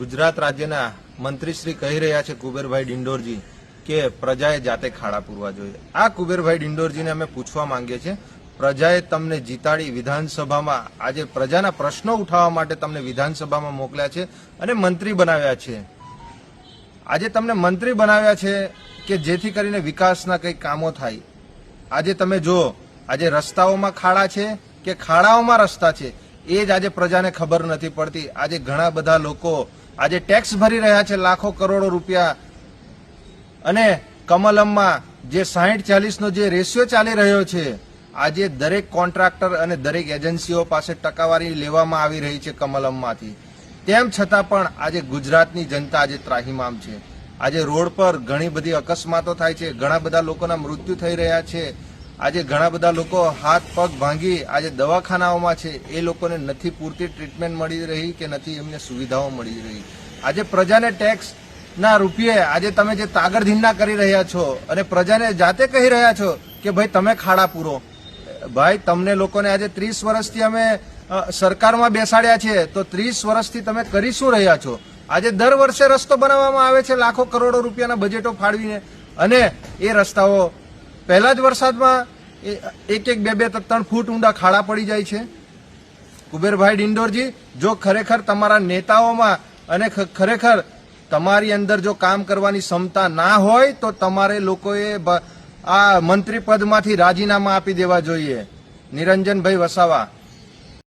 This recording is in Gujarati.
ગુજરાત રાજ્યના મંત્રી શ્રી કહી રહ્યા છે કુબેરભાઈ ડિંડોરજી કે પ્રજાએ જાતે ખાડા પૂરવા જોઈએ। આ કુબેરભાઈ ડિંડોરજીને અમે પૂછવા માંગીએ છીએ, પ્રજાએ તમને જીતાડી વિધાનસભામાં આજે પ્રજાના પ્રશ્નો ઉઠાવવા માટે તમને વિધાનસભામાં મોકલ્યા છે અને મંત્રી બનાવ્યા છે। આજે તમને મંત્રી બનાવ્યા છે કે જેથી કરીને વિકાસના કંઈક કામો થાય। આજે તમે જો આજે રસ્તાઓમાં ખાડા છે કે ખાડાઓમાં રસ્તા છે એ જ આજે પ્રજાને ખબર નથી પડતી। આજે ઘણા બધા લોકો આજે ટેક્સ ભરી રહ્યા છે લાખો કરોડો રૂપિયા, અને કમલમમાં જે 60-40 નો જે રેશિયો ચાલી રહ્યો છે, આજે દરેક કોન્ટ્રાક્ટર અને દરેક એજન્સીઓ પાસે ટકાવારી લેવામાં આવી રહી છે કમલમમાંથી। તેમ છતાં પણ આજે ગુજરાતની જનતા આજે ત્રાહિમામ છે। આજે રોડ પર ઘણી બધી અકસ્માતો થાય છે, ઘણા બધા લોકોના મૃત્યુ થઈ રહ્યા છે। આજે ઘણા બધા લોકો હાથ પગ ભાંગી આજે દવાખાનાઓમાં છે, એ લોકોને નથી પૂરતી ટ્રીટમેન્ટ મળી રહી કે નથી એમને સુવિધાઓ મળી રહી। આજે પ્રજાને ટેક્સ ના રૂપિયે આજે તમે જે તાગડધીંડા કરી રહ્યા છો અને પ્રજાને જાતે કહી રહ્યા છો કે ભાઈ તમે ખાડા પૂરો। ભાઈ તમને લોકોને આજે 30 વર્ષથી અમે સરકારમાં બેસાડ્યા છે, તો 30 વર્ષથી તમે કરી શું રહ્યા છો? આજે દર વર્ષે રસ્તો બનાવવામાં આવે છે લાખો કરોડો રૂપિયાના બજેટો ફાળવીને, અને એ રસ્તાઓ પહેલા જ વરસાદમાં 1-2-3 ફૂટ ઊંડા ખાડા પડી જાય છે। કુબેરભાઈ ડિંડોરજી, જો ખરેખર તમારા નેતાઓમાં અને ખરેખર તમારી અંદર જો કામ કરવાની ક્ષમતા ના હોય તો તમારે લોકોએ આ મંત્રી પદમાંથી રાજીનામા આપી દેવા જોઈએ। નિરંજનભાઈ વસાવા।